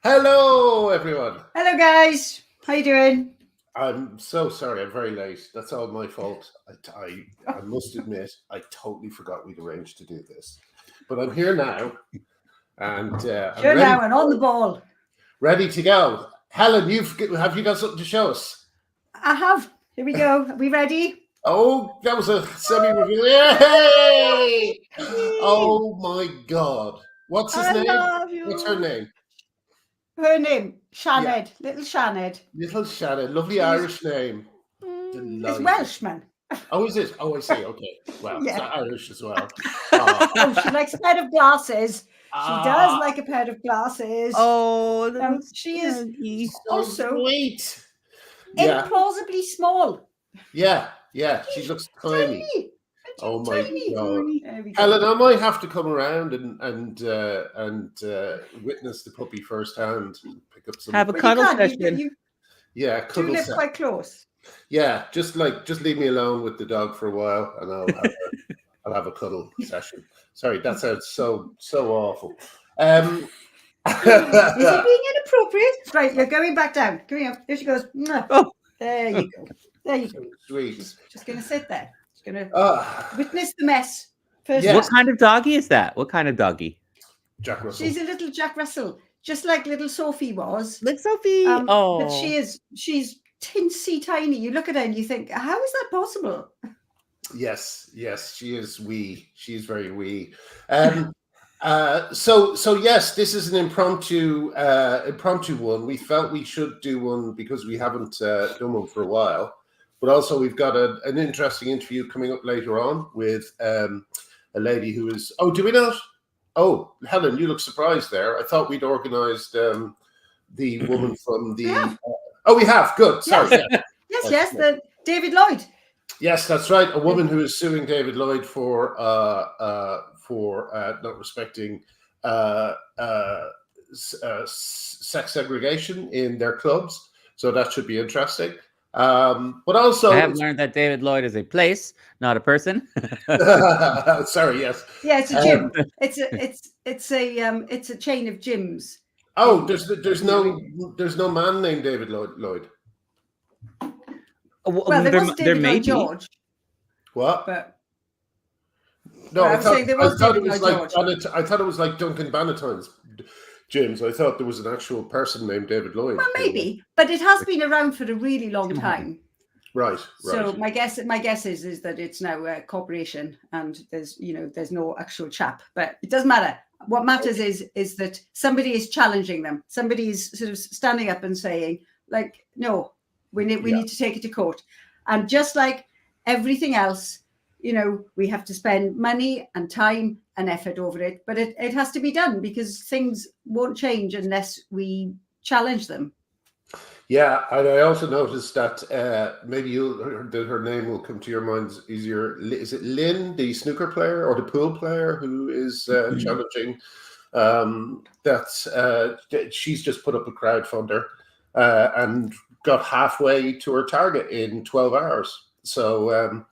Hello, everyone. Hello, guys. How you doing? I'm so sorry. I'm very late. That's all my fault. I must admit, I totally forgot we'd arranged to do this. But I'm here now, and I'm Sure ready. now and on the ball. Ready to go. Helen, have you got something to show us? I have. Here we go. Are we ready? Oh, that was a semi-reveal. Yay! Oh my God. What's his I name? love you. What's her name? Her name, Sianed. Yeah. Little Sianed. Little Shannon. Lovely Irish name. It's Delighted. Welshman. Oh, is it? Oh, I see. Okay. Well, Yeah. it's Irish as well. Oh, she likes a pair of glasses. She does Ah. like a pair of glasses. Oh, she is So also sweet. Yeah. implausibly small. Yeah. She looks tiny. Tiny. Oh my God. There we go. Helen, I might have to come around and witness the puppy firsthand. Pick up some. Have a Well, cuddle you can. session. Yeah, Do cuddle live session. quite close. Yeah, just leave me alone with the dog for a while, and I'll have a cuddle session. Sorry, that sounds so awful. Is he being inappropriate? Right, you're going back down. Coming up. Here she goes. Oh. There you go. There you go. Sweet. She's just going to sit there. She's going to witness the mess. First. Yeah. What kind of doggy is that? What kind of doggy? Jack Russell. She's a little Jack Russell, just like little Sophie was. Like Sophie. But she's teensy tiny. You look at her and you think, how is that possible? Yes, she is wee. She is very wee. So yes, this is an impromptu one. We felt we should do one because we haven't done one for a while. But also we've got an interesting interview coming up later on with a lady who is. Oh, do we not? Oh, Helen, you look surprised there. I thought we'd organised the woman from the. Yeah. Oh, we have. Good. Sorry. Yes. Yes. The David Lloyd. Yes, that's right. A woman who is suing David Lloyd for not respecting sex segregation in their clubs. So that should be interesting. But also, I have learned that David Lloyd is a place, not a person. Sorry, yes. Yeah, it's a gym. It's a chain of gyms. Oh, there's no man named David Lloyd. Well, there was David Lloyd George. What? But no, I thought it was like Duncan Bannatyne's gyms. I thought there was an actual person named David Lloyd. Well, maybe, but it has been around for a really long time. Right. So my guess is that it's now a corporation, and there's no actual chap. But it doesn't matter. What matters is that somebody is challenging them. Somebody is sort of standing up and saying, like, no, we need to take it to court. And just like everything else, we have to spend money and time and effort over it. But it has to be done because things won't change unless we challenge them. Yeah, and I also noticed that maybe her name will come to your minds easier. Is it Lynn, the snooker player or the pool player, who is challenging? She's just put up a crowdfunder and got halfway to her target in 12 hours. So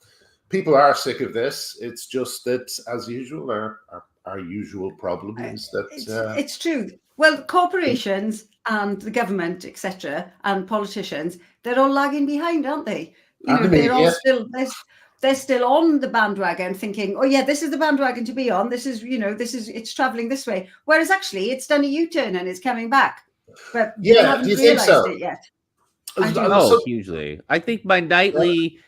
people are sick of this. It's just that, as usual, our usual problem is that it's true. Well, corporations and the government, etc., and politicians, they're all lagging behind, aren't they? They're still on the bandwagon, thinking, "Oh yeah, this is the bandwagon to be on. It's traveling this way." Whereas actually, it's done a U-turn and it's coming back. But they haven't realised it yet. Hugely. I think my nightly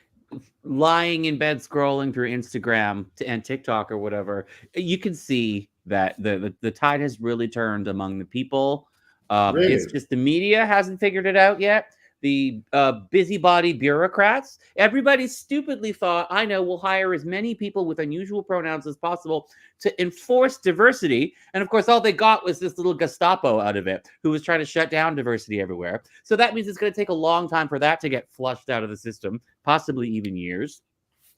lying in bed scrolling through Instagram and TikTok or whatever, you can see that the tide has really turned among the people. Really? It's just the media hasn't figured it out yet. The busybody bureaucrats, everybody stupidly thought, I know, we'll hire as many people with unusual pronouns as possible to enforce diversity. And of course, all they got was this little Gestapo out of it who was trying to shut down diversity everywhere. So that means it's going to take a long time for that to get flushed out of the system, possibly even years.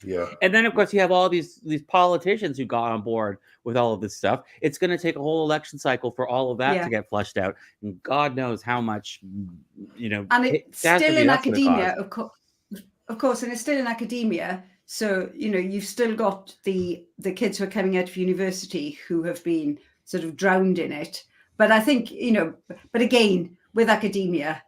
Yeah. And then, of course, you have all these politicians who got on board with all of this stuff. It's going to take a whole election cycle for all of that to get flushed out. And God knows how much, And it's still in academia, of course, and it's still in academia. So, you've still got the kids who are coming out of university who have been sort of drowned in it. But I think, but again, with academia,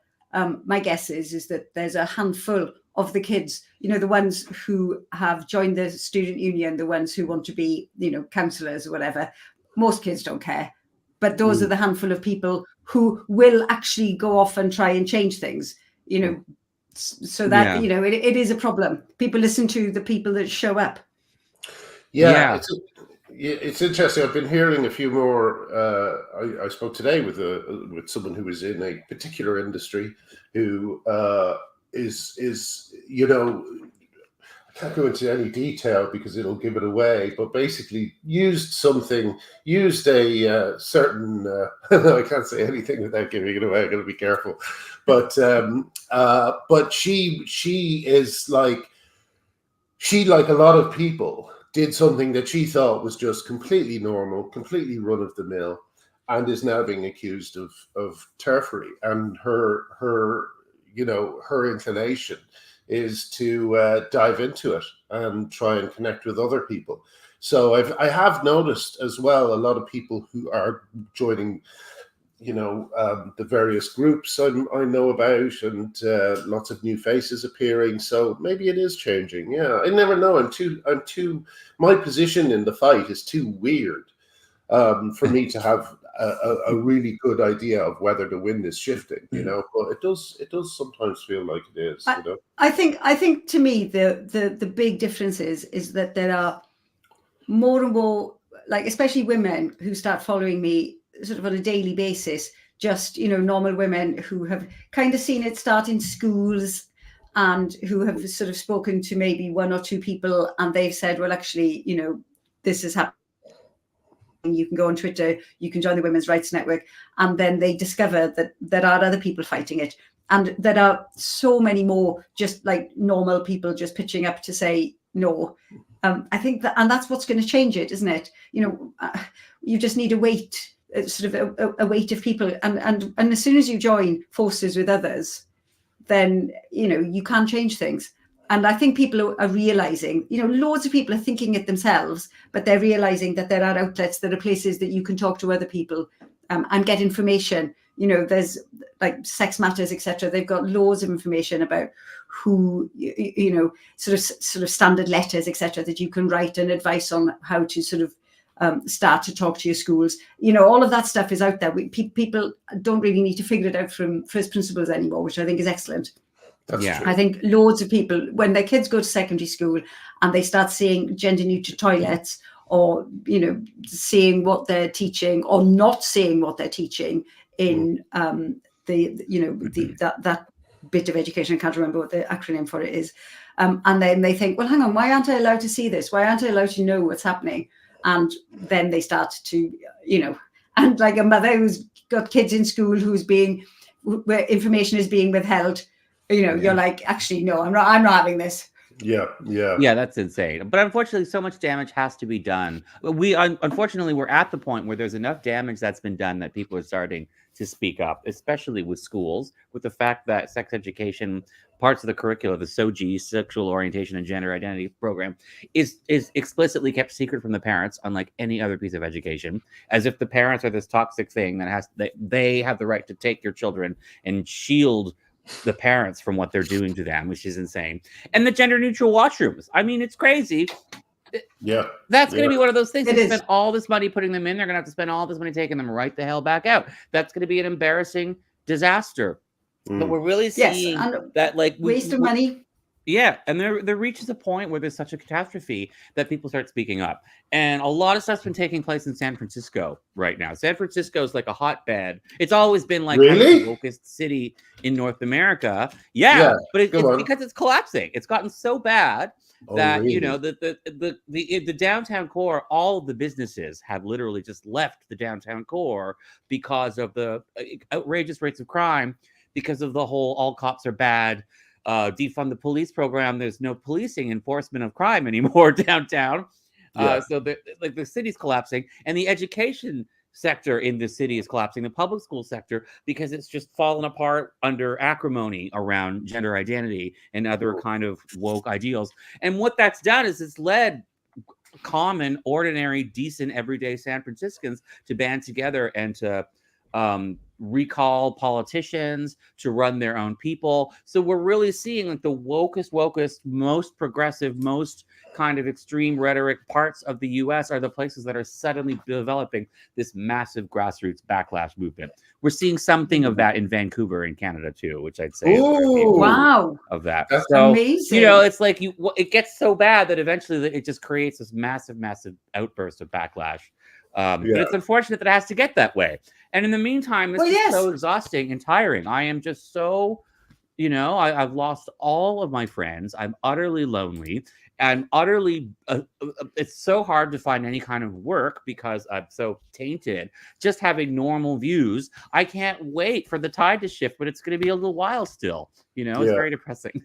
my guess is that there's a handful of the kids, the ones who have joined the student union, the ones who want to be, counsellors or whatever. Most kids don't care. But those are the handful of people who will actually go off and try and change things, so that, it is a problem. People listen to the people that show up. Yeah. It's interesting. I've been hearing a few more. I spoke today with someone who is in a particular industry who is I can't go into any detail because it'll give it away, but basically used a certain. I can't say anything without giving it away. I'm going to be careful, but she is like a lot of people did something that she thought was just completely normal, completely run of the mill, and is now being accused of turfery. And her inclination is to dive into it and try and connect with other people. So I have noticed as well a lot of people who are joining, the various groups I know about, and lots of new faces appearing. So maybe it is changing. Yeah, I never know. My position in the fight is too weird for me to have a really good idea of whether the wind is shifting. But it does sometimes feel like it is. I think to me the big difference is that there are more and more, like, especially women who start following me sort of on a daily basis, just, normal women who have kind of seen it start in schools and who have sort of spoken to maybe one or two people, and they've said, well, actually, this is happening. You can go on Twitter, you can join the Women's Rights Network, and then they discover that there are other people fighting it. And there are so many more just like normal people just pitching up to say no. I think and that's what's going to change it, isn't it? You just need a weight, sort of a weight of people, and as soon as you join forces with others, then you can change things. And I think people are realizing, loads of people are thinking it themselves, but they're realizing that there are outlets, there are places that you can talk to other people and get information. There's like Sex Matters, etc. They've got loads of information about who, sort of standard letters, etc., that you can write, and advice on how to sort of start to talk to your schools. All of that stuff is out there. People don't really need to figure it out from first principles anymore, which I think is excellent. That's true. I think loads of people, when their kids go to secondary school and they start seeing gender neutral toilets, or seeing what they're teaching or not seeing what they're teaching in that bit of education, I can't remember what the acronym for it is, and then they think, well, hang on, why aren't I allowed to see this? Why aren't I allowed to know what's happening? And then they start to, and like a mother who's got kids in school where information is being withheld. You're like, actually, no, I'm not having this. Yeah. That's insane. But unfortunately, so much damage has to be done. Unfortunately, we're at the point where there's enough damage that's been done that people are starting to speak up, especially with schools, with the fact that sex education, parts of the curricula, the SOGI, sexual orientation and gender identity program, is explicitly kept secret from the parents, unlike any other piece of education, as if the parents are this toxic thing that they have the right to take your children and shield the parents from what they're doing to them, which is insane. And the gender neutral washrooms. I mean, it's crazy. Yeah. That's going to be one of those things. They It spent all this money putting them in. They're going to have to spend all this money taking them right the hell back out. That's going to be an embarrassing disaster. But we're really seeing that, like, waste of money. Yeah, and there reaches a point where there's such a catastrophe that people start speaking up. And a lot of stuff's been taking place in San Francisco right now. San Francisco is like a hotbed. It's always been like really? the wokest city in North America. Yeah, but it's because it's collapsing. It's gotten so bad that really? The downtown core, all of the businesses have literally just left the downtown core because of the outrageous rates of crime, because of the whole all cops are bad, defund the police program. There's no policing enforcement of crime anymore downtown. So the city's collapsing, and the education sector in the city is collapsing, the public school sector, because it's just fallen apart under acrimony around gender identity and other kind of woke ideals. And what that's done is it's led common, ordinary, decent, everyday San Franciscans to band together and to recall politicians to run their own people. So we're really seeing like the wokest, most progressive, most kind of extreme rhetoric parts of the US are the places that are suddenly developing this massive grassroots backlash movement. We're seeing something of that in Vancouver in Canada too, which I'd say is wow, of that. that's so amazing. You know, it's like it gets so bad that eventually it just creates this massive outburst of backlash. But it's unfortunate that it has to get that way. And in the meantime, this is so exhausting and tiring. I am just so, you know, I've lost all of my friends. I'm utterly lonely. I'm utterly, it's so hard to find any kind of work because I'm so tainted. Just having normal views. I can't wait for the tide to shift, but it's going to be a little while still. You know, it's very depressing.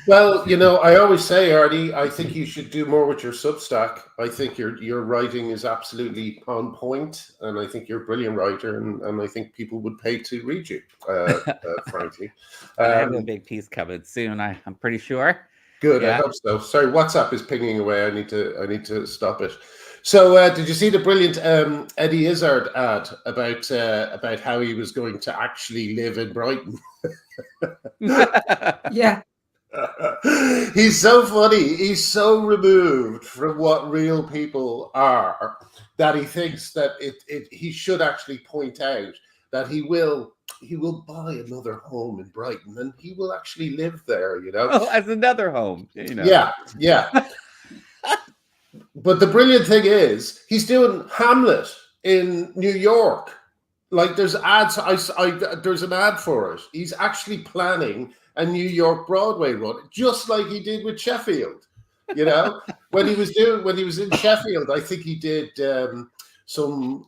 Well, you know, I always say, Arty, I think you should do more with your Substack. I think your writing is absolutely on point, and I think you're a brilliant writer, and I think people would pay to read you, frankly. I have a big piece coming soon, I'm pretty sure. Good, I hope so. Sorry, WhatsApp is pinging away. I need to stop it. So, did you see the brilliant Eddie Izzard ad about how he was going to actually live in Brighton? Yeah. He's so funny. He's so removed from what real people are that he thinks that he should actually point out that he will buy another home in Brighton and he will actually live there, you know. Oh, as another home, you know. Yeah. But the brilliant thing is he's doing Hamlet in New York. Like there's ads. There's an ad for it. He's actually planning a New York Broadway run, just like he did with Sheffield. You know, when he was in Sheffield, I think he did some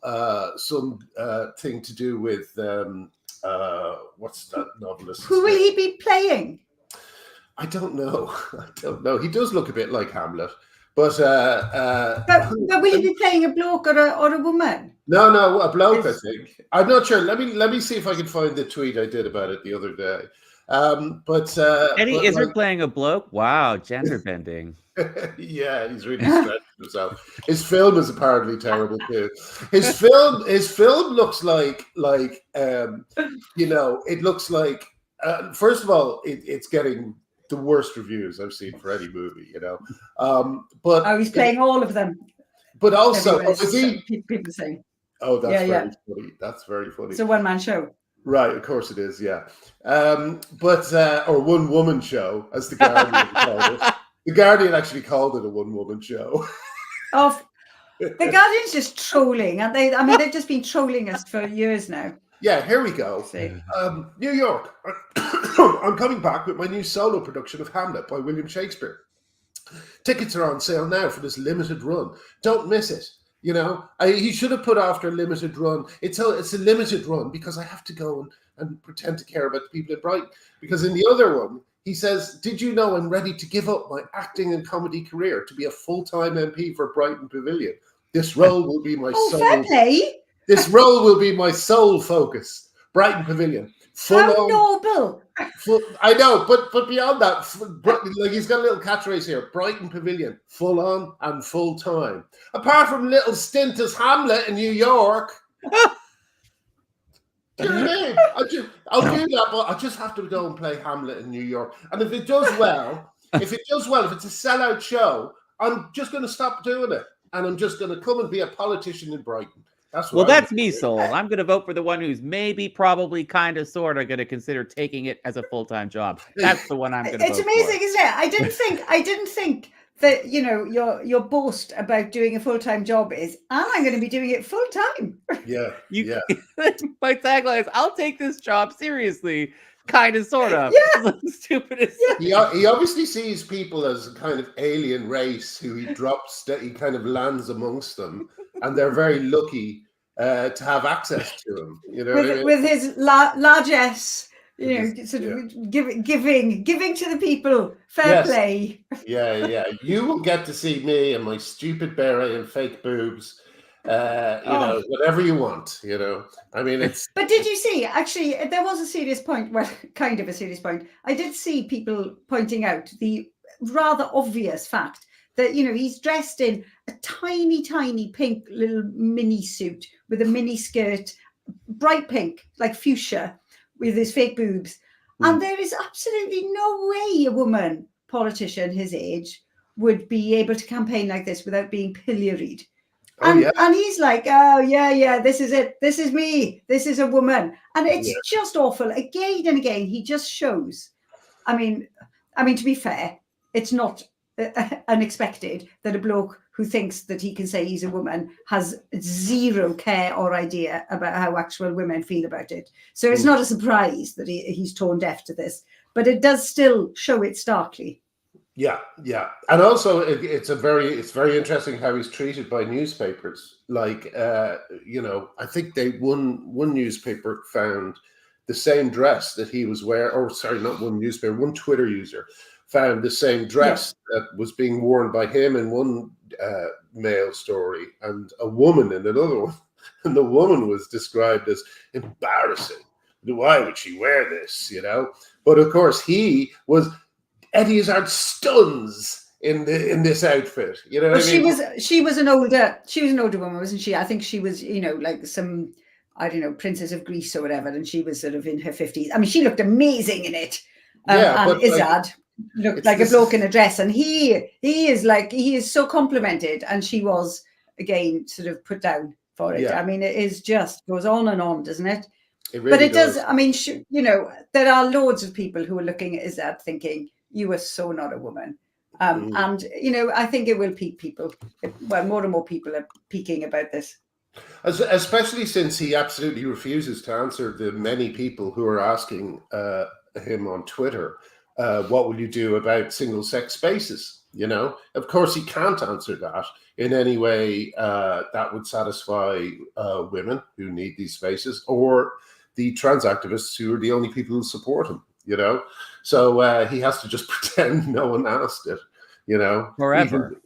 thing to do with what's that novelist? Who will he be playing? I don't know. He does look a bit like Hamlet. But will he be playing a bloke or a woman? No, a bloke. I think. I'm not sure. Let me see if I can find the tweet I did about it the other day. Eddie Izzard playing a bloke. Wow, gender bending. Yeah, he's really stretched himself. His film is apparently terrible too. His film looks like you know, it looks like first of all, it's getting the worst reviews I've seen for any movie, you know. But he's playing all of them. But also, people saying, "Oh, that's very funny. That's very funny." It's a one-man show, right? Of course it is. Yeah, or one-woman show, as the Guardian called it. The Guardian actually called it a one-woman show. The Guardian's just trolling, and they? I mean, they've just been trolling us for years now. Yeah, here we go. New York. I'm coming back with my new solo production of Hamlet by William Shakespeare. Tickets are on sale now for this limited run. Don't miss it. You know, he should have put after a limited run. It's a limited run because I have to go and pretend to care about the people at Brighton. Because in the other one, he says, "Did you know I'm ready to give up my acting and comedy career to be a full-time MP for Brighton Pavilion? This role will be my fair play. This role will be my sole focus. Brighton Pavilion. How noble. I know, but beyond that, like he's got a little catchphrase here: Brighton Pavilion, full on and full time. Apart from a little stint as Hamlet in New York. Do you know what I mean? I'll do that, but I just have to go and play Hamlet in New York. And if it does well, if it's a sellout show, I'm just going to stop doing it, and I'm just going to come and be a politician in Brighton. That's me, Sol. I'm going to vote for the one who's maybe, probably, kind of, sort of going to consider taking it as a full-time job. That's the one I'm going to vote for. It's amazing, isn't it? I didn't think that, you know, your boast about doing a full-time job is, I'm going to be doing it full-time. Yeah. My tagline is, I'll take this job seriously, kind of, sort of. Yeah. Stupid as He obviously sees people as a kind of alien race who he kind of lands amongst them. And they're very lucky to have access to him, you know. With his largesse, you know, sort of giving to the people. Fair play. Yeah. You will get to see me and my stupid beret and fake boobs. You know, whatever you want. You know, I mean, it's. But did you see? Actually, there was a serious point. Well, kind of a serious point. I did see people pointing out the rather obvious fact that, you know, he's dressed in a tiny pink little mini suit with a mini skirt, bright pink, like fuchsia, with his fake boobs. And there is absolutely no way a woman politician his age would be able to campaign like this without being pilloried. And he's like, oh, yeah, this is it. This is me. This is a woman. And it's just awful. Again and again, he just shows. I mean, to be fair, it's not unexpected that a bloke who thinks that he can say he's a woman has zero care or idea about how actual women feel about it. So it's not a surprise that he's tone deaf to this, but it does still show it starkly. Yeah, and also it's very interesting how he's treated by newspapers. Like, I think one newspaper found the same dress that he was wearing, or sorry, not one newspaper, one Twitter user found the same dress that was being worn by him in one male story, and a woman in another one, and the woman was described as embarrassing. Why would she wear this? But of course he was. Eddie Izzard stuns in this outfit. She was an older woman, wasn't she? I think she was, like some, I don't know, Princess of Greece or whatever, and she was sort of in her 50s. I mean, she looked amazing in it. And Izzard looked like a bloke in a dress, and he is so complimented, and she was again sort of put down for it. I mean, it is just goes on and on, doesn't it? It really but it does. I mean, there are loads of people who are looking at Izzard thinking, you are so not a woman. And, I think it will pique people. Well, more and more people are peaking about this. Especially since he absolutely refuses to answer the many people who are asking him on Twitter, what will you do about single-sex spaces? Of course, he can't answer that in any way that would satisfy women who need these spaces, or the trans activists who are the only people who support him. So he has to just pretend no one asked it, forever,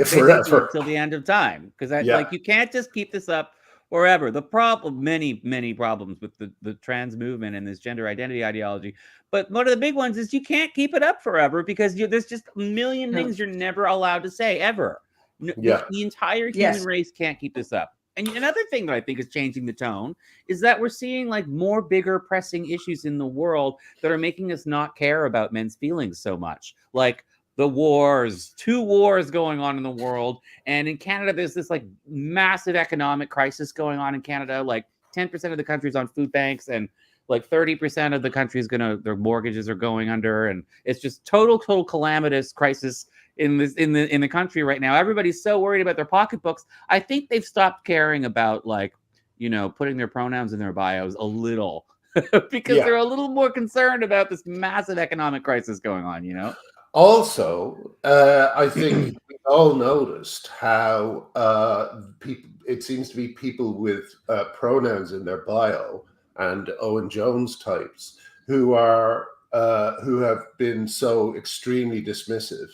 forever till the end of time, because you can't just keep this up forever. The problem, many problems with the trans movement and this gender identity ideology, but one of the big ones is you can't keep it up forever because there's just a million things you're never allowed to say ever. The entire human race can't keep this up. And another thing that I think is changing the tone is that we're seeing like more bigger pressing issues in the world that are making us not care about men's feelings so much. Like the wars, 2 wars going on in the world. And in Canada, there's this like massive economic crisis going on in Canada. Like 10% of the country's on food banks, and like 30% of the country is their mortgages are going under. And it's just total calamitous crisis in the country right now. Everybody's so worried about their pocketbooks. I think they've stopped caring about putting their pronouns in their bios a little because they're a little more concerned about this massive economic crisis going on. Also, I think we all noticed how it seems to be people with pronouns in their bio and Owen Jones types who have been so extremely dismissive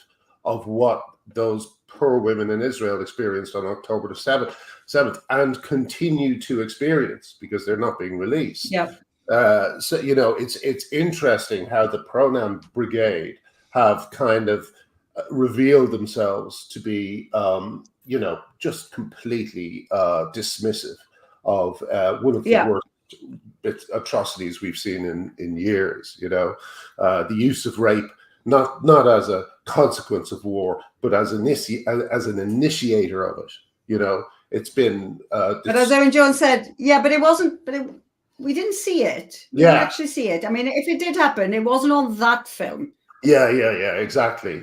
of what those poor women in Israel experienced on October the 7th and continue to experience because they're not being released. So it's interesting how the pronoun brigade have kind of revealed themselves to be just completely dismissive of one of the worst atrocities we've seen in years. The use of rape not as a consequence of war, but as an initiator of it. It's been. But as Owen Jones said, but it wasn't. But we didn't see it. We didn't actually see it. I mean, if it did happen, it wasn't on that film. Yeah. Exactly.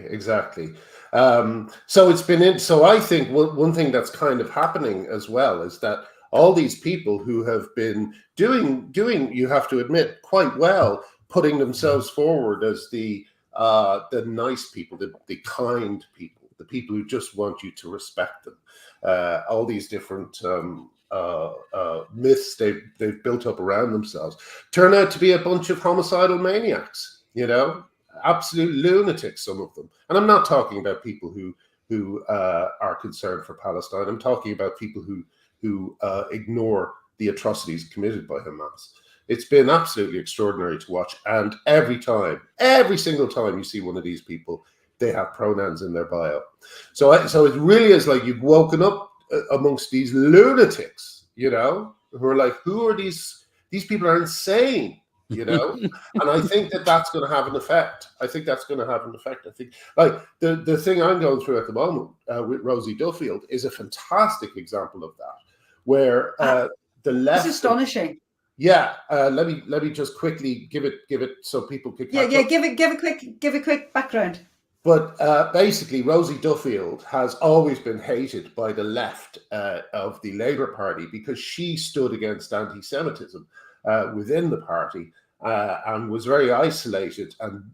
So it's been in. So I think one thing that's kind of happening as well is that all these people who have been doing, you have to admit, quite well, putting themselves forward as the nice people, the kind people, the people who just want you to respect them. All these different myths they've built up around themselves turn out to be a bunch of homicidal maniacs. Absolute lunatics, some of them. And I'm not talking about people who are concerned for Palestine. I'm talking about people who ignore the atrocities committed by Hamas. It's been absolutely extraordinary to watch. And every single time you see one of these people, they have pronouns in their bio. So it really is like you've woken up amongst these lunatics, who are like, who are these people are insane, you know? And I think that's going to have an effect. I think like the thing I'm going through at the moment with Rosie Duffield is a fantastic example of that, where the left. It's astonishing. Yeah, let me just quickly give it so people could catch up. Give a quick background. But basically, Rosie Duffield has always been hated by the left of the Labour Party because she stood against anti-Semitism within the party and was very isolated and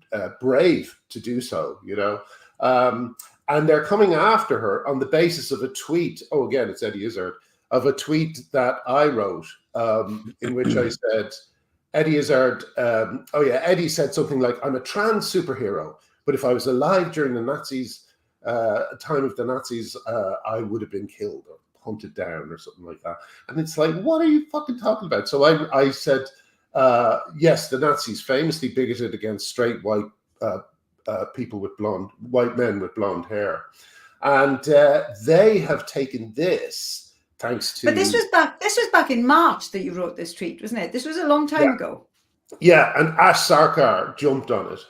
brave to do so, you know. And they're coming after her on the basis of a tweet. Oh, again, it's Eddie Izzard, of a tweet that I wrote in which I said, Eddie Izzard, Eddie said something like, I'm a trans superhero, but if I was alive during the Nazis, time of the Nazis, I would have been killed or hunted down or something like that. And it's like, what are you fucking talking about? So I said, yes, the Nazis famously bigoted against straight white people with white men with blonde hair. And they have taken this, thanks to... But this was back in March that you wrote this tweet, wasn't it? This was a long time ago. Yeah, and Ash Sarkar jumped on it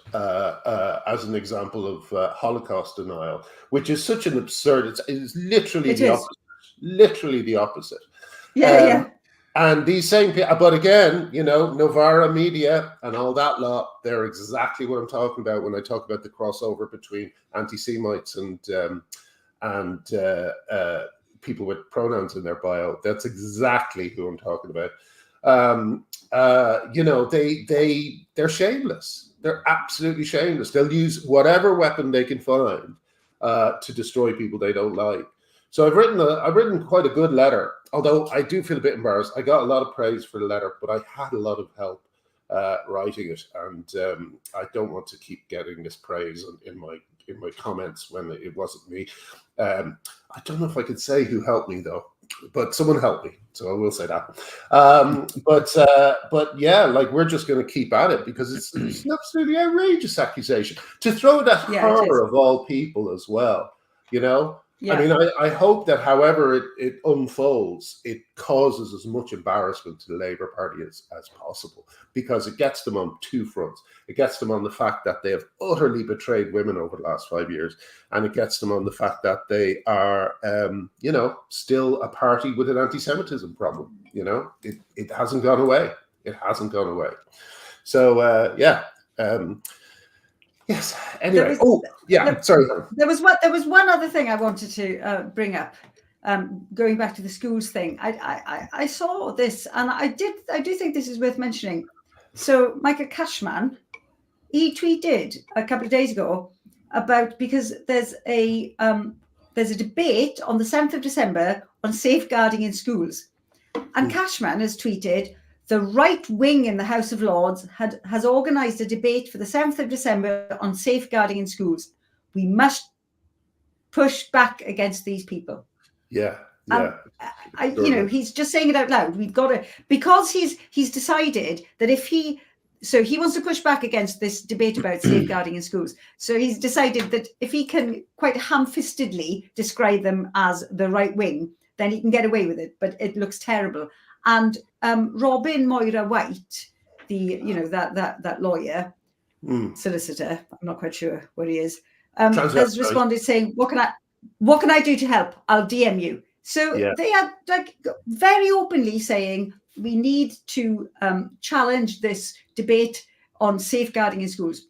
as an example of Holocaust denial, which is such an absurd... It's literally the opposite. Literally the opposite. Yeah. And these same people... But again, you know, Novara Media and all that lot, they're exactly what I'm talking about when I talk about the crossover between anti-Semites and people with pronouns in their bio. That's exactly who I'm talking about. You know, they're shameless. They're absolutely shameless. They'll use whatever weapon they can find to destroy people they don't like. So I've written quite a good letter, although I do feel a bit embarrassed. I got a lot of praise for the letter, but I had a lot of help writing it, and I don't want to keep getting this praise in my comments when it wasn't me. I don't know if I could say who helped me though, but someone helped me, so I will say that. But yeah, like, we're just going to keep at it because it's an absolutely outrageous accusation to throw it at her of all people as well. You know. Yeah. I mean, I hope that however it unfolds, it causes as much embarrassment to the Labour Party as possible, because it gets them on two fronts. It gets them on the fact that they have utterly betrayed women over the last 5 years, and it gets them on the fact that they are, you know, still a party with an anti-Semitism problem. You know, it hasn't gone away. It hasn't gone away. So, yeah. Yes. Anyway. Sorry. There was one other thing I wanted to bring up. Going back to the schools thing, I saw this, and I do think this is worth mentioning. So Michael Cashman, he tweeted a couple of days ago about, because there's a debate on the 7th of December on safeguarding in schools, and Cashman has tweeted, the right wing in the House of Lords has organised a debate for the 7th of December on safeguarding in schools. We must push back against these people. Yeah. You know, he's just saying it out loud. We've got to, because he's decided that if he wants to push back against this debate about safeguarding in schools. So he's decided that if he can quite ham-fistedly describe them as the right wing, then he can get away with it. But it looks terrible. And Robin Moira White, that lawyer, solicitor, I'm not quite sure what he is, has responded saying, "What can I do to help? I'll DM you." So they are like very openly saying we need to challenge this debate on safeguarding in schools.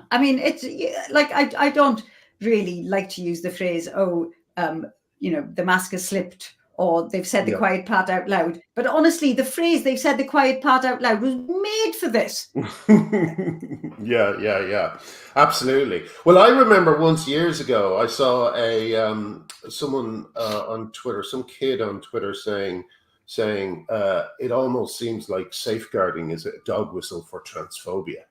I mean, it's like I don't really like to use the phrase, the mask has slipped, or they've said the quiet part out loud. But honestly, the phrase "they've said the quiet part out loud" was made for this. Yeah. Absolutely. Well, I remember once years ago, I saw someone on Twitter, some kid on Twitter saying it almost seems like safeguarding is a dog whistle for transphobia.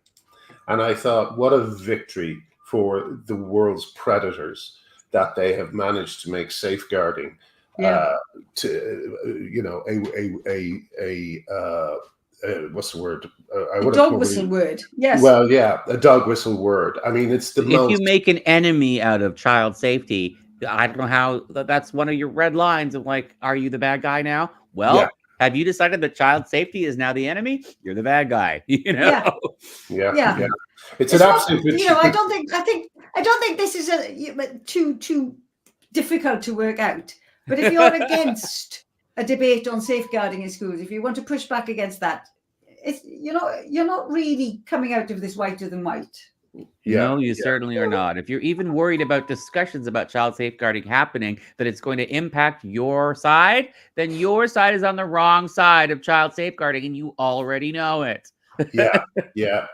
And I thought, what a victory for the world's predators that they have managed to make safeguarding what's the word? A dog whistle word. Yes. Well, yeah, a dog whistle word. I mean, it's if you make an enemy out of child safety, I don't know how that's one of your red lines of like, are you the bad guy now? Well, Have you decided that child safety is now the enemy? You're the bad guy. You know? Yeah. Yeah. It's an absolute. I don't think this is too difficult to work out. But if you're against a debate on safeguarding in schools, if you want to push back against that, you're not really coming out of this whiter than white. No, you certainly are not. If you're even worried about discussions about child safeguarding happening, that it's going to impact your side, then your side is on the wrong side of child safeguarding, and you already know it. Yeah.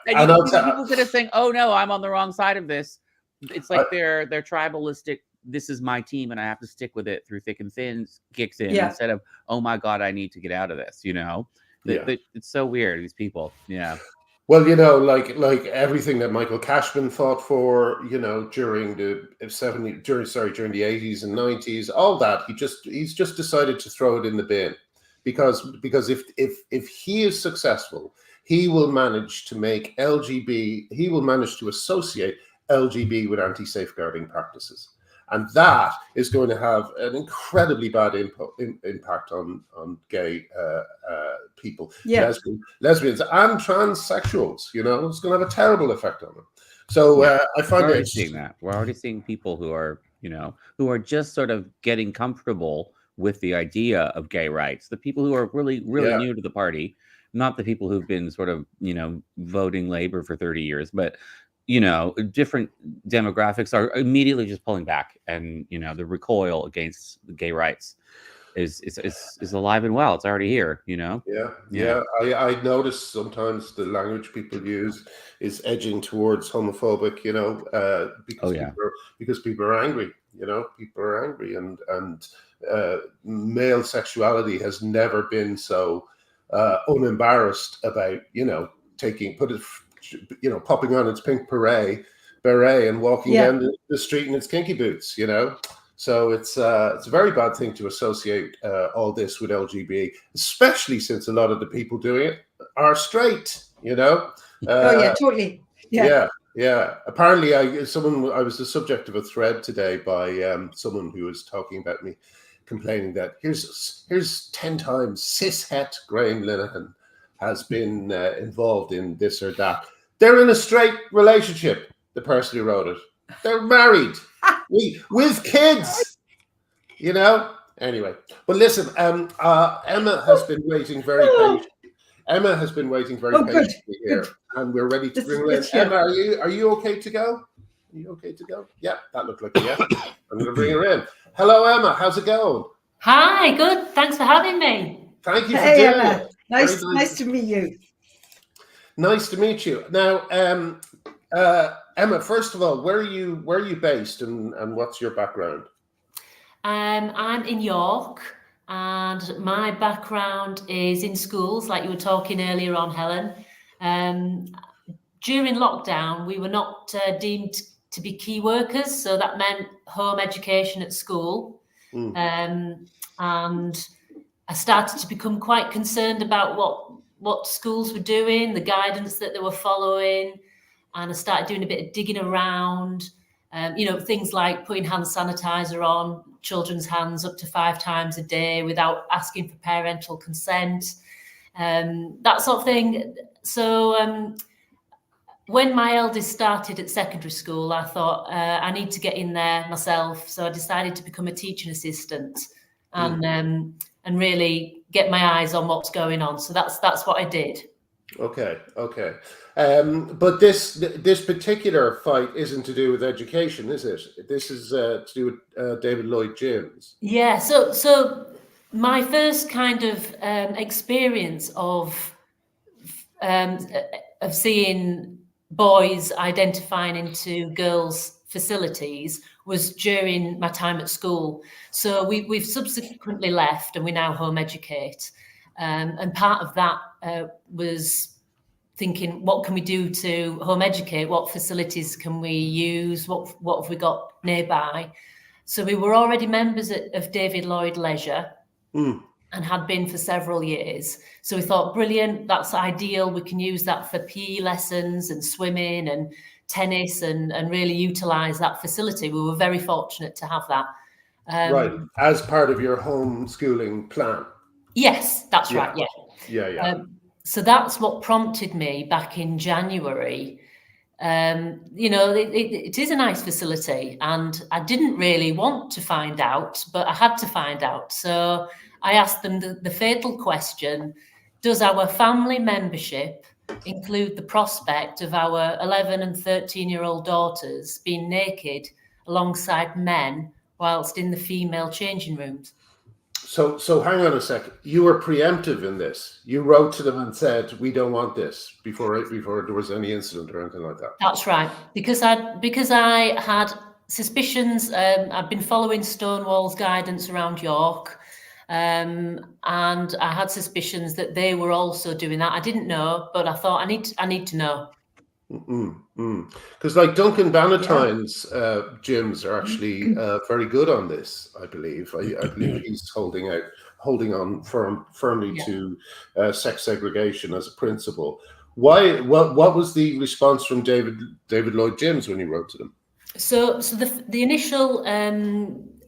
And people that are saying, "Oh no, I'm on the wrong side of this." It's like they're tribalistic. This is my team, and I have to stick with it through thick and thin. Kicks in instead of, "Oh my God, I need to get out of this." You know, it's so weird. These people, Well, like everything that Michael Cashman fought for, during the 80s and 90s, all that, he's just decided to throw it in the bin, because if he is successful, he will manage to make he will manage to associate LGB with anti-safeguarding practices. And that is going to have an incredibly bad impact on gay people, lesbians and transsexuals. It's going to have a terrible effect on them. So I find we're already seeing that. We're already seeing people who are just sort of getting comfortable with the idea of gay rights. The people who are really new to the party, not the people who've been sort of voting Labour for 30 years, but different demographics are immediately just pulling back, and the recoil against gay rights is alive and well. It's already here. I notice sometimes the language people use is edging towards homophobic, because people are angry. People are angry, and male sexuality has never been so unembarrassed about popping on its pink beret and walking down the street in its kinky boots, So it's a very bad thing to associate all this with LGBT, especially since a lot of the people doing it are straight, Totally. Yeah. Apparently, I was the subject of a thread today by someone who was talking about me, complaining that here's 10 times cishet Graham Linehan has been involved in this or that. They're in a straight relationship, the person who wrote it. They're married with kids, Anyway, but listen, Emma has been waiting very patiently. Patiently here, and we're ready to bring her in. Emma, are you okay to go? Are you okay to go? Yeah, that looked like a yes. I'm going to bring her in. Hello, Emma. How's it going? Hi, good. Thanks for having me. Thank you for doing Emma. it. Nice to meet you. Nice to meet you. Now, Emma, first of all, where are you based, and what's your background? I'm in York, and my background is in schools, like you were talking earlier on, Helen. During lockdown, we were not deemed to be key workers, so that meant home education at school. And I started to become quite concerned about what schools were doing, the guidance that they were following. And I started doing a bit of digging around, things like putting hand sanitizer on children's hands up to 5 times a day without asking for parental consent, that sort of thing. So when my eldest started at secondary school, I thought I need to get in there myself. So I decided to become a teaching assistant and really get my eyes on what's going on. So that's what I did. Okay. But this particular fight isn't to do with education, is it? This is to do with David Lloyd Gyms. Yeah. So my first kind of experience of seeing boys identifying into girls' facilities was during my time at school. So we've subsequently left, and we now home educate. And part of that was thinking, what can we do to home educate? What facilities can we use? What have we got nearby? So we were already members of David Lloyd Leisure and had been for several years. So we thought, brilliant, that's ideal. We can use that for PE lessons and swimming and tennis and really utilise that facility. We were very fortunate to have that. Right, as part of your homeschooling plan. Yes, that's Yeah. right. Yeah. Yeah. So that's what prompted me back in January. It is a nice facility, and I didn't really want to find out, but I had to find out. So I asked them the fatal question: does our family membership include the prospect of our 11 and 13-year-old daughters being naked alongside men whilst in the female changing rooms? So hang on a second. You were preemptive in this. You wrote to them and said, "We don't want this," before there was any incident or anything like that. That's right, because I had suspicions. I've been following Stonewall's guidance around York, and I had suspicions that they were also doing that. I didn't know, but I thought I need to know. Because like Duncan Bannatyne's gyms are actually very good on this. I believe. I believe he's holding on firmly to sex segregation as a principle. Why? What was the response from David Lloyd Gyms when he wrote to them? So the initial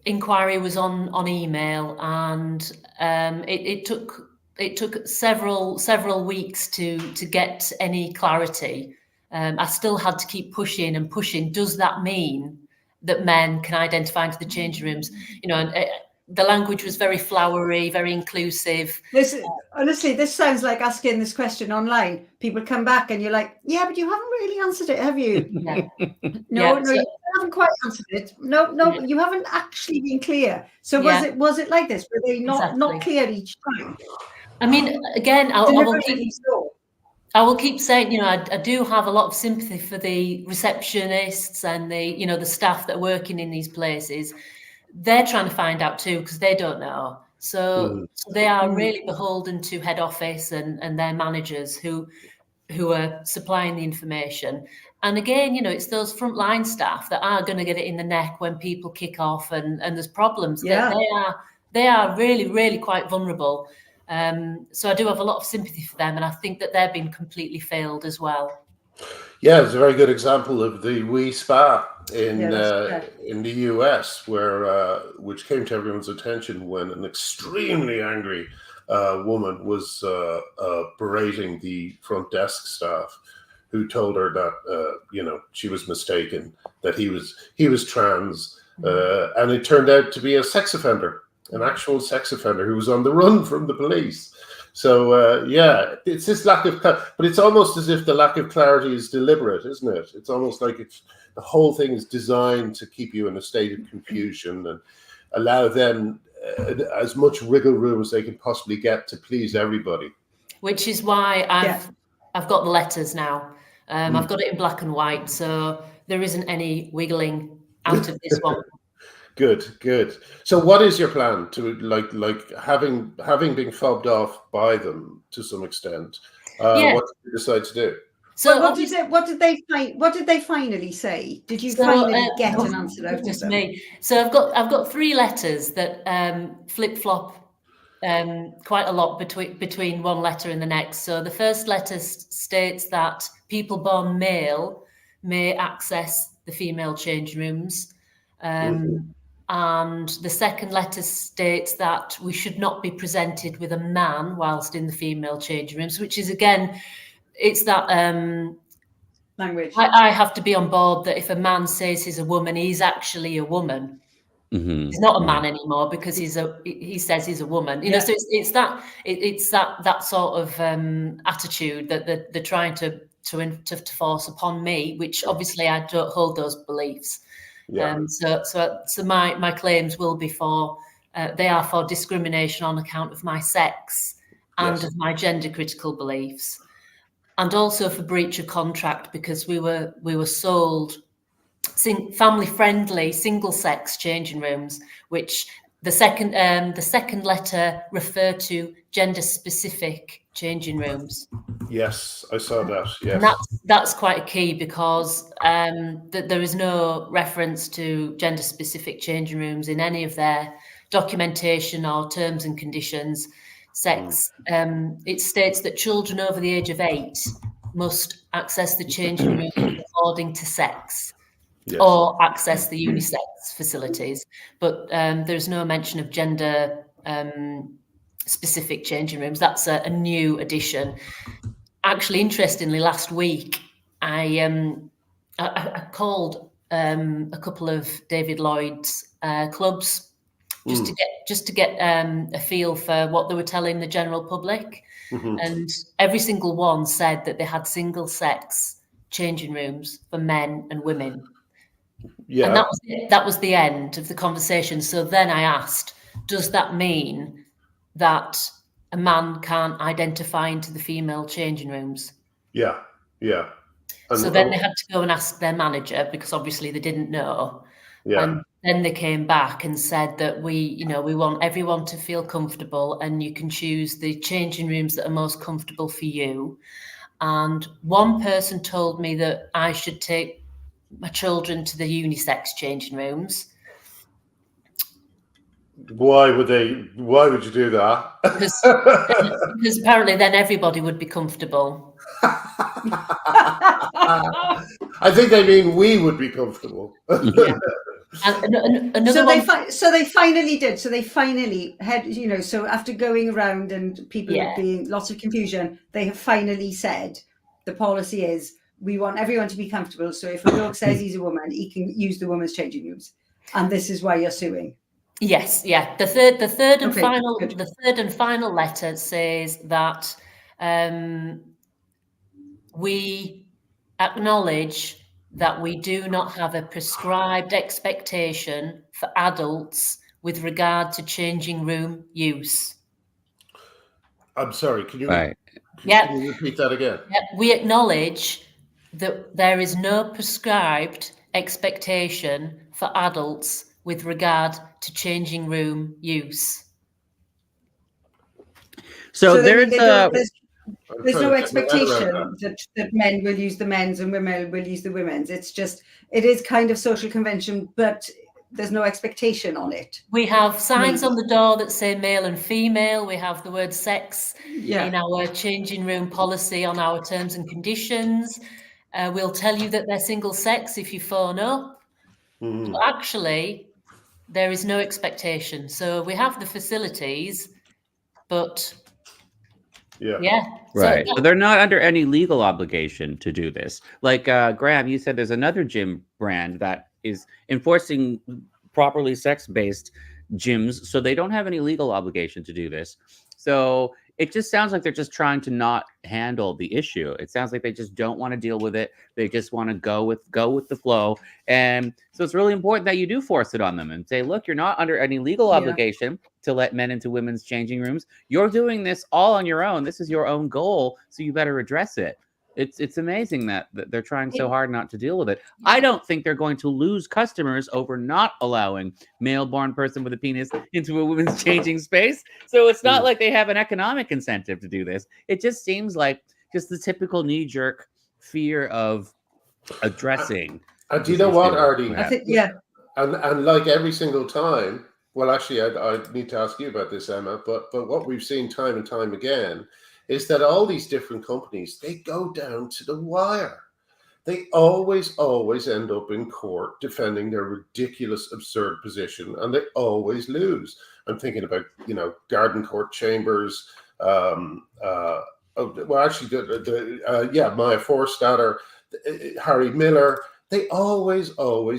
inquiry was on email, and it took several weeks to get any clarity. I still had to keep pushing and pushing. Does that mean that men can identify into the changing rooms? And the language was very flowery, very inclusive. Honestly, this sounds like asking this question online. People come back and you're like, yeah, but you haven't really answered it, have you? Yeah. No, you haven't quite answered it. No, you haven't actually been clear. So was it like this? Were they not clear each time? I mean, again, I will keep saying, I do have a lot of sympathy for the receptionists and the staff that are working in these places. They're trying to find out too, because they don't know. So they are really beholden to head office and their managers who are supplying the information. And again, it's those frontline staff that are going to get it in the neck when people kick off and there's problems. Yeah. They are really, really quite vulnerable. So I do have a lot of sympathy for them, and I think that they're being completely failed as well. Yeah, it's a very good example of the Wee Spa in the US, which came to everyone's attention when an extremely angry woman was berating the front desk staff, who told her that she was mistaken, that he was trans, and it turned out to be a sex offender. An actual sex offender who was on the run from the police. So it's this lack of, but it's almost as if the lack of clarity is deliberate, isn't it? It's almost like the whole thing is designed to keep you in a state of confusion and allow them as much wiggle room as they can possibly get to please everybody. Which is why I've got the letters now. I've got it in black and white, so there isn't any wiggling out of this one. Good. So what is your plan to like having been fobbed off by them to some extent? What did you decide to do? So what did they finally say? Did you finally get an answer out of them? Me. So I've got 3 letters that flip-flop quite a lot between one letter and the next. So the first letter states that people born male may access the female changing rooms. And the second letter states that we should not be presented with a man whilst in the female changing rooms, which is, again, it's that language. I have to be on board that if a man says he's a woman, he's actually a woman. He's not a man anymore because he says he's a woman. So it's that sort of attitude that they're trying to force upon me, which obviously I don't hold those beliefs. So my claims will be they are for discrimination on account of my sex and of my gender critical beliefs, and also for breach of contract because we were sold family friendly single sex changing rooms, which the second letter referred to gender specific changing rooms. Yes, I saw that. Yes, and that's quite a key because there is no reference to gender specific changing rooms in any of their documentation or terms and conditions. It states that children over the age of 8 must access the changing room according to sex. Yes. Or access the unisex facilities, but there's no mention of gender specific changing rooms. That's a new addition. Actually, interestingly, last week I called a couple of David Lloyd's clubs just to get a feel for what they were telling the general public, and every single one said that they had single sex changing rooms for men and women. Yeah. And that was the end of the conversation. So then I asked, does that mean that a man can't identify into the female changing rooms? Yeah. Yeah. So then they had to go and ask their manager, because obviously they didn't know. Yeah. And then they came back and said that we want everyone to feel comfortable, and you can choose the changing rooms that are most comfortable for you. And one person told me that I should take my children to the unisex changing rooms. Why would you do that? Because apparently then everybody would be comfortable. I think they mean we would be comfortable. Yeah. And so they finally did. So they finally had, so after going around and people being lots of confusion, they have finally said the policy is we want everyone to be comfortable. So if a bloke says he's a woman, he can use the women's changing rooms, and this is why you're suing. Yes, yeah. The third and final letter says that we acknowledge that we do not have a prescribed expectation for adults with regard to changing room use. I'm sorry, can you repeat that again? We acknowledge that there is no prescribed expectation for adults with regard to changing room use. So there's no expectation that men will use the men's and women will use the women's. It is kind of social convention, but there's no expectation on it. We have signs on the door that say male and female. We have the word sex in our changing room policy on our terms and conditions. We'll tell you that they're single sex if you phone up. But actually, there is no expectation. So we have the facilities, but right. So they're not under any legal obligation to do this. Like Graham, you said there's another gym brand that is enforcing properly sex-based gyms, so they don't have any legal obligation to do this. So it just sounds like they're just trying to not handle the issue. It sounds like they just don't want to deal with it. They just want to go with the flow. And so it's really important that you do force it on them and say, look, you're not under any legal obligation to let men into women's changing rooms. You're doing this all on your own. This is your own goal, so you better address it. It's amazing that they're trying so hard not to deal with it. I don't think they're going to lose customers over not allowing male-born person with a penis into a women's changing space. So it's not like they have an economic incentive to do this. It just seems like just the typical knee-jerk fear of addressing. Do you know what, Arty? I think, And like every single time, well, actually, I need to ask you about this, Emma, but what we've seen time and time again is that all these different companies, they go down to the wire. They always end up in court defending their ridiculous, absurd position, and they always lose. I'm thinking about, Garden Court Chambers, Maya Forstater, Harry Miller. They always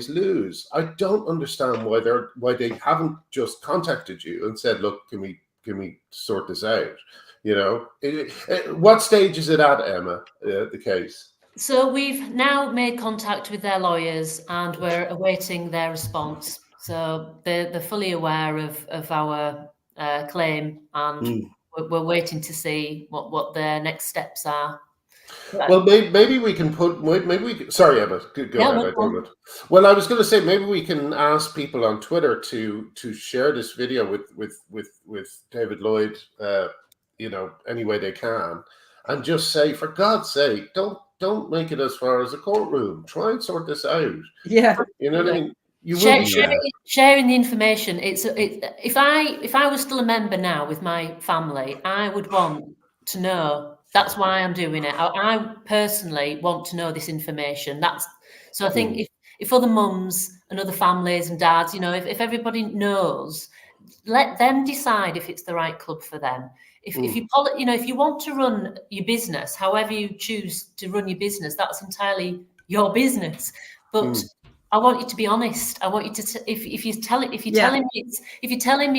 lose. I don't understand why they haven't just contacted you and said, look, can we sort this out? What stage is it at, Emma, the case? So we've now made contact with their lawyers and we're awaiting their response. So they're fully aware of our claim, and we're waiting to see what their next steps are. Well, maybe we can sorry, Emma, go ahead. Well, I was going to say, maybe we can ask people on Twitter to share this video with David Lloyd, any way they can, and just say, for God's sake, don't make it as far as a courtroom. Try and sort this out. Yeah, you know what I mean. Sharing the information. If I was still a member now with my family, I would want to know. That's why I'm doing it. I personally want to know this information. So I think if other mums and other families and dads, if everybody knows let them decide if it's the right club for them. If you if you want to run your business, however you choose to run your business, that's entirely your business. But I want you to be honest. I want you to if you're telling me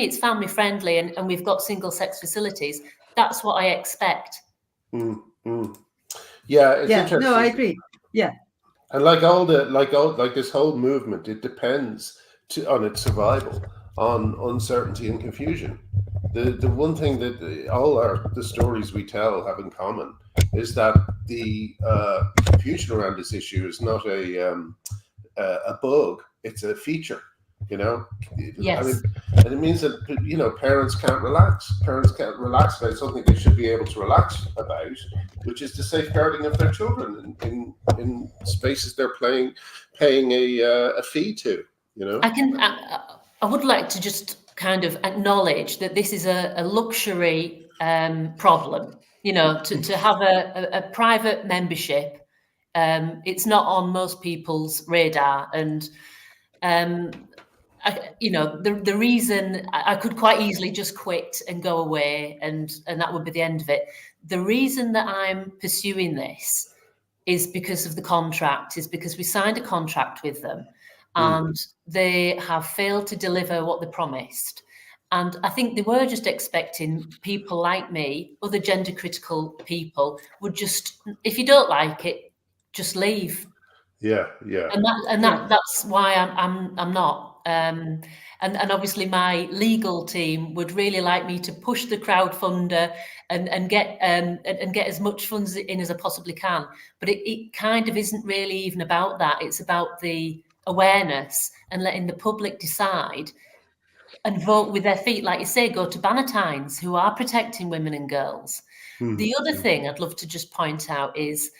it's family friendly and we've got single sex facilities, that's what I expect. Yeah, it's interesting. No, I agree. Yeah. And like this whole movement, it depends on its survival, on uncertainty and confusion. The one thing that all the stories we tell have in common is that the confusion around this issue is not a bug; it's a feature. Yes. I mean, and it means that parents can't relax. Parents can't relax about something they should be able to relax about, which is the safeguarding of their children in spaces they're paying a fee to. I would like to just kind of acknowledge that this is a luxury problem. To have a private membership, it's not on most people's radar, and the reason I could quite easily just quit and go away, and that would be the end of it. The reason that I'm pursuing this is because of the contract, is because we signed a contract with them. And they have failed to deliver what they promised. And I think they were just expecting people like me, other gender critical people, would just, if you don't like it, just leave. Yeah. That's why I'm not. And obviously my legal team would really like me to push the crowdfunder and get as much funds in as I possibly can. But it kind of isn't really even about that. It's about the awareness and letting the public decide and vote with their feet. Like you say, go to Bannatynes, who are protecting women and girls. The other thing I'd love to just point out is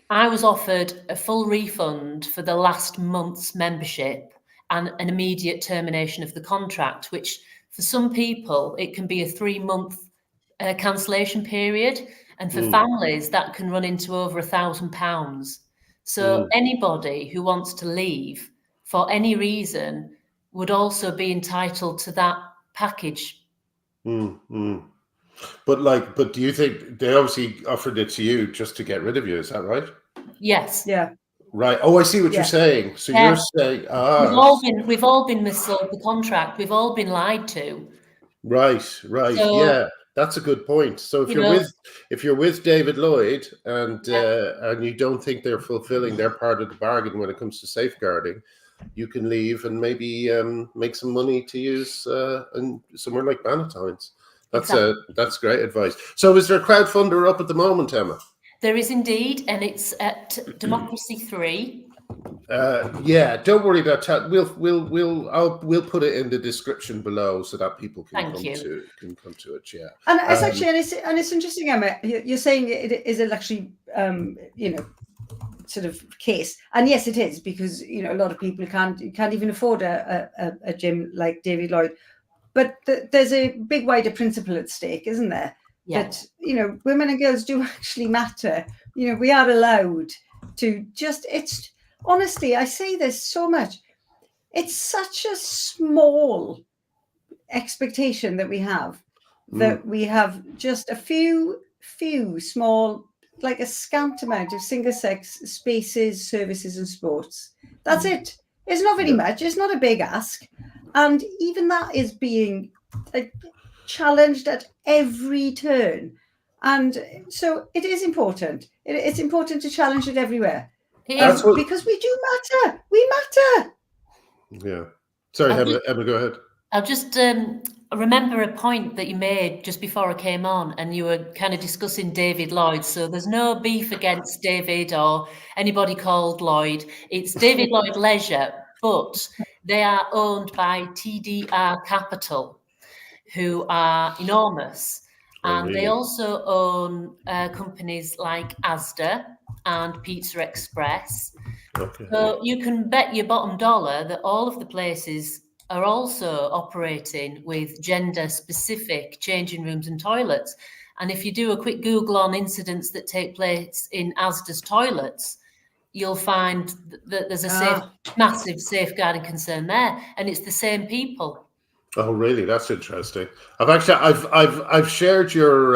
I was offered a full refund for the last month's membership and an immediate termination of the contract, which for some people, it can be a 3-month cancellation period. And for families, that can run into over £1,000. So anybody who wants to leave for any reason would also be entitled to that package. But do you think they obviously offered it to you just to get rid of you? Is that right? Yes. Yeah. Right. Oh, I see what you're saying. So you're saying, we've all been missold the contract. We've all been lied to. Right. So, that's a good point. So if you're with David Lloyd and you don't think they're fulfilling their part of the bargain when it comes to safeguarding, you can leave and maybe make some money to use in somewhere like Bannatynes. That's great advice. So is there a crowdfunder up at the moment, Emma? There is indeed, and it's at Democracy 3. Don't worry about that. We'll put it in the description below so that people can come to it. Yeah, and it's actually and it's interesting, Emma. You're saying it is a luxury, sort of case, and yes, it is, because a lot of people can't even afford a gym like David Lloyd. But there's a big wider principle at stake, isn't there? Yeah. That women and girls do actually matter. We are allowed to just. It's honestly, I say this so much. It's such a small expectation that we have. That we have just a few small, like a scant amount of single-sex spaces, services, and sports. That's it. It's not very much. It's not a big ask. And even that is being challenged at every turn. And so it is important. It's important to challenge it everywhere. Because we do matter. We matter. Yeah. Sorry, Emma, go ahead. I'll just remember a point that you made just before I came on, and you were kind of discussing David Lloyd. So there's no beef against David or anybody called Lloyd. It's David Lloyd Leisure, but they are owned by TDR Capital, who are enormous. And they also own companies like Asda and Pizza Express. Okay. So you can bet your bottom dollar that all of the places are also operating with gender-specific changing rooms and toilets. And if you do a quick Google on incidents that take place in Asda's toilets, you'll find that there's a massive safeguarding concern there, and it's the same people. Oh, really? That's interesting. I've shared your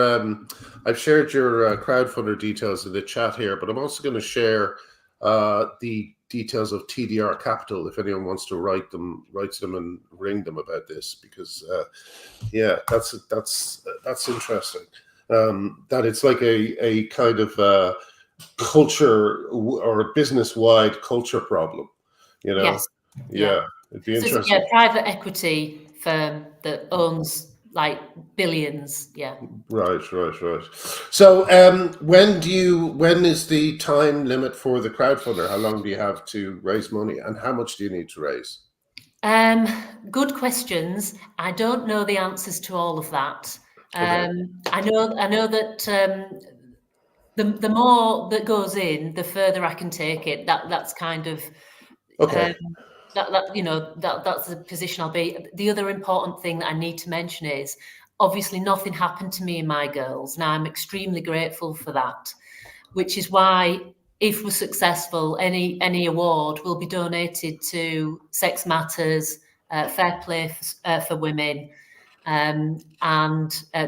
crowdfunder details in the chat here, but I'm also going to share the details of TDR Capital if anyone wants to write to them and ring them about this, because yeah, that's interesting. That it's like a kind of culture or business-wide culture problem, you know. Yes. Yeah, it'd be So interesting. it's a private equity firm that owns like billions. Yeah. Right. So, when is the time limit for the crowdfunder? How long do you have to raise money, and how much do you need to raise? Good questions. I don't know the answers to all of that. Okay. I know that the more that goes in, the further I can take it. That's kind of Okay. that's the position I'll be. The other important thing that I need to mention is obviously nothing happened to me and my girls. Now I'm extremely grateful for that, which is why if we're successful, any award will be donated to Sex Matters, Fair Play for Women, and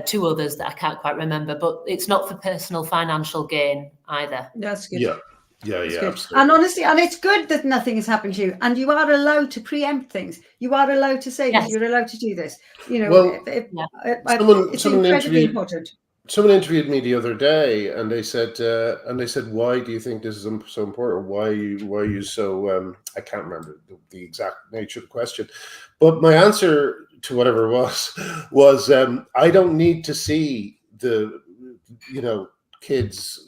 two others that I can't quite remember, but it's not for personal financial gain either. That's good. Yeah. That's Yeah. good. Absolutely. And honestly, and it's good that nothing has happened to you, and you are allowed to preempt things. You are allowed to say Yes. this. You're allowed to do this. You know, Well, it's incredibly important. Someone interviewed me the other day, and they said, "Why do you think this is so important? Why are you so?" I can't remember the exact nature of the question, but my answer to whatever it was I don't need to see the kids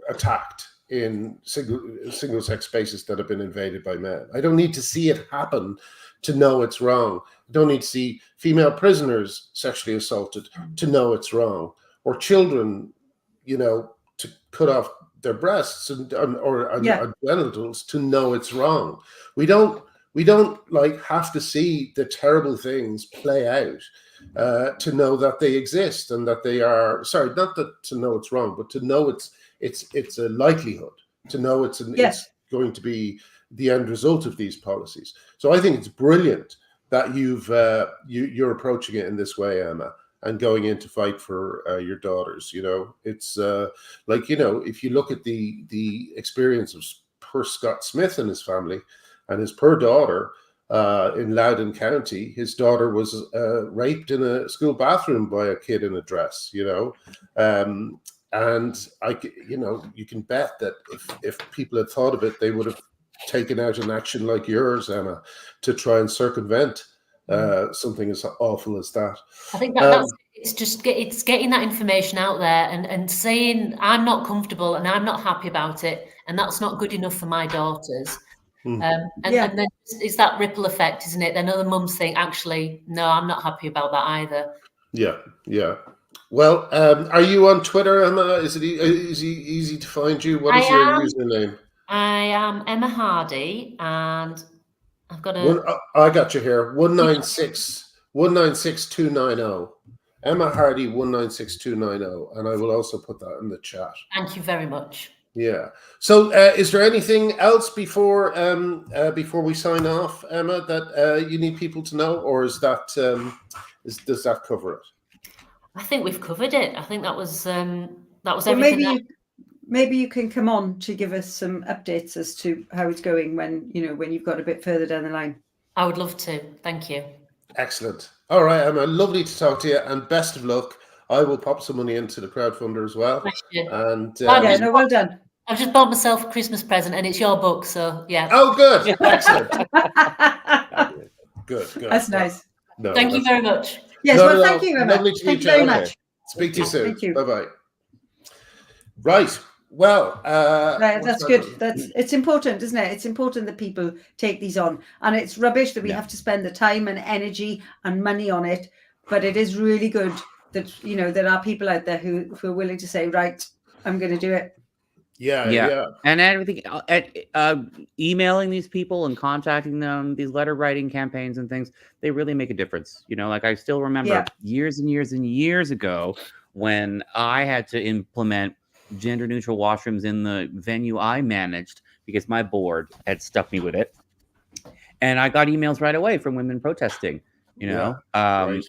attacked in single sex spaces that have been invaded by men. I don't need to see it happen to know it's wrong. I don't need to see female prisoners sexually assaulted to know it's wrong, or children, to cut off their breasts or genitals to know it's wrong. We don't like have to see the terrible things play out to know that they exist and that they are not that to know it's wrong, but to know it's a likelihood, to know it's going to be the end result of these policies. So I think it's brilliant that you're approaching it in this way, Emma, and going in to fight for your daughters. It's if you look at the experience of per Scott Smith and his family and his per daughter in Loudoun County, his daughter was raped in a school bathroom by a kid in a dress. And you can bet that if people had thought of it, they would have taken out an action like yours, Emma, to try and circumvent something as awful as that. I think that's it's getting that information out there and saying I'm not comfortable and I'm not happy about it, and that's not good enough for my daughters. And then it's that ripple effect, isn't it? Then other mums think, actually, no, I'm not happy about that either. Yeah. Well, are you on Twitter, Emma? Is it easy to find you? What is your username? I am Emma Hardy, and I've got I got you here. 196-290. Emma Hardy 196-290, and I will also put that in the chat. Thank you very much. Yeah. So, is there anything else before we sign off, Emma, that you need people to know, or is that does that cover it? I think we've covered it. I think that was everything. Maybe you can come on to give us some updates as to how it's going when you've got a bit further down the line. I would love to. Thank you. Excellent. All right, Emma, lovely to talk to you, and best of luck. I will pop some money into the crowdfunder as well. Thank you. And well done. I've just bought myself a Christmas present, and it's your book, so yeah. Oh, good. Excellent. Good. That's nice. No, thank you very much. Yes, thank you, Emma. Thank you very much. Speak to you soon. Thank you. Bye-bye. Right. Well, that's good. It's important, isn't it? It's important that people take these on, and it's rubbish that we have to spend the time and energy and money on it. But it is really good that there are people out there who are willing to say, right, I'm going to do it. Yeah. And everything, emailing these people and contacting them, these letter writing campaigns and things, they really make a difference. Like I still remember years and years and years ago when I had to implement gender neutral washrooms in the venue I managed because my board had stuck me with it. And I got emails right away from women protesting, right.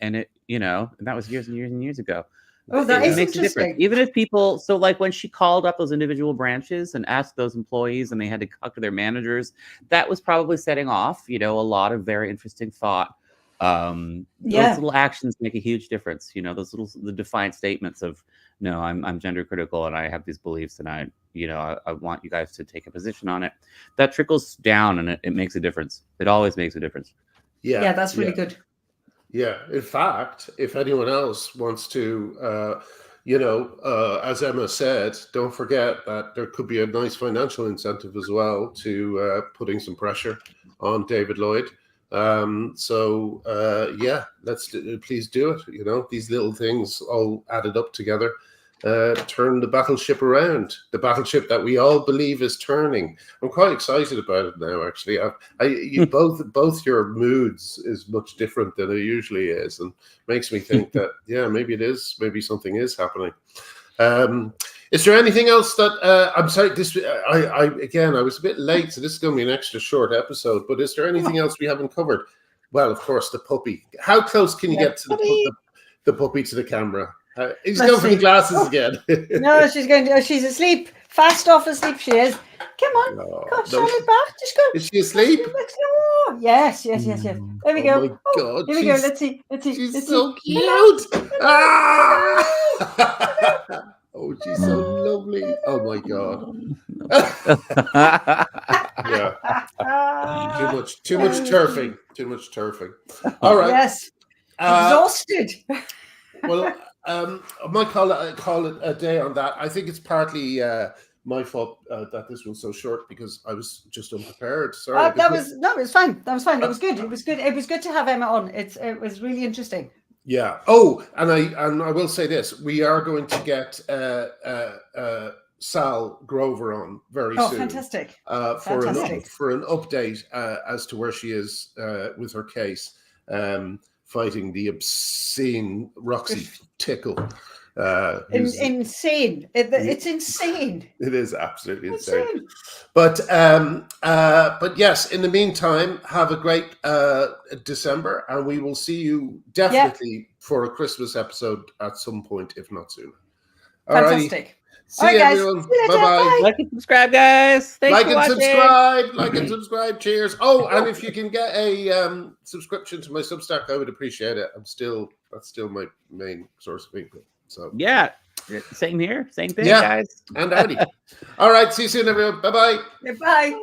and it, and that was years and years and years ago. Oh, that is makes a difference. interesting. Even if people, so like when she called up those individual branches and asked those employees and they had to talk to their managers, that was probably setting off, a lot of very interesting thought. Those little actions make a huge difference. The defiant statements of, no, I'm gender critical and I have these beliefs and I want you guys to take a position on it. That trickles down and it makes a difference. It always makes a difference. Yeah, that's really good. Yeah. In fact, if anyone else wants to, as Emma said, don't forget that there could be a nice financial incentive as well to putting some pressure on David Lloyd. Please do it. These little things all added up together. Turn the battleship around, the battleship that we all believe is turning. I'm quite excited about it now, actually. Both your moods is much different than it usually is, and makes me think that, maybe something is happening. Is there anything else that, I'm sorry, I was a bit late, so this is going to be an extra short episode, but is there anything else we haven't covered? Well, of course, the puppy. How close can you get to the puppy to the camera? He's going for the glasses again. No, she's asleep. Fast off asleep she is. Come on. Stand it back. Just go. Is she asleep? Yes. There we go. Oh my God. Here we go. Let's see. She's so cute. Oh, she's so lovely. Oh my God. Yeah. Too much turfing. All right. Yes. Exhausted. Well, I might call it a day on that. I think it's partly my fault that this was so short because I was just unprepared. Sorry. That was fine. That was fine. It was good. It was good to have Emma on. It was really interesting. Yeah. Oh, and I will say this: we are going to get Sal Grover on very soon. Fantastic! For an update as to where she is with her case. Fighting the obscene Roxy Tickle. Insane. It's insane. It is absolutely insane. But yes, in the meantime, have a great December, and we will see you definitely for a Christmas episode at some point, if not sooner. Fantastic. See you, everyone. Bye-bye. Like and subscribe, guys. Thanks for watching. Like and subscribe. Cheers. Oh, and if you can get a subscription to my Substack, I would appreciate it. That's still my main source of income. So yeah, same here. Same thing, guys. And Arty. All right. See you soon, everyone. Bye-bye. Bye.